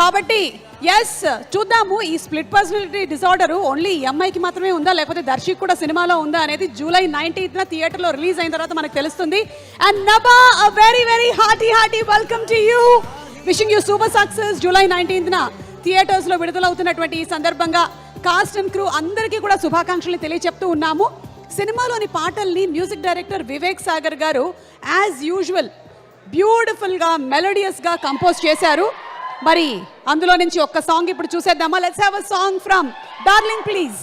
కాబట్టి ఎస్ చూద్దాము ఈ స్ప్లిట్ పర్సనాలిటీ డిసార్డర్ ఓన్లీ ఈ అమ్మాయికి మాత్రమే ఉందా లేకపోతే దర్శక్ కూడా సినిమాలో ఉందా అనేది జూలై 19th థియేటర్లో రిలీజ్ అయిన తర్వాత మనకు తెలుస్తుంది. And Nabha a very very hearty welcome to you, wishing you super success. July 19th థియేటర్స్లో విడుదలవుతున్నటువంటి ఈ సందర్భంగా కాస్ట్ అండ్ క్రూ అందరికీ కూడా శుభాకాంక్షలు తెలియచెప్తూ ఉన్నాము. సినిమాలోని పాటల్ని మ్యూజిక్ డైరెక్టర్ వివేక్ సాగర్ గారు యాజ్ యూజువల్ బ్యూటిఫుల్గా మెలోడియస్గా కంపోజ్ చేశారు. మరి అందులో నుంచి ఒక్క సాంగ్ ఇప్పుడు చూసేద్దామా? Let's have a song from darling please.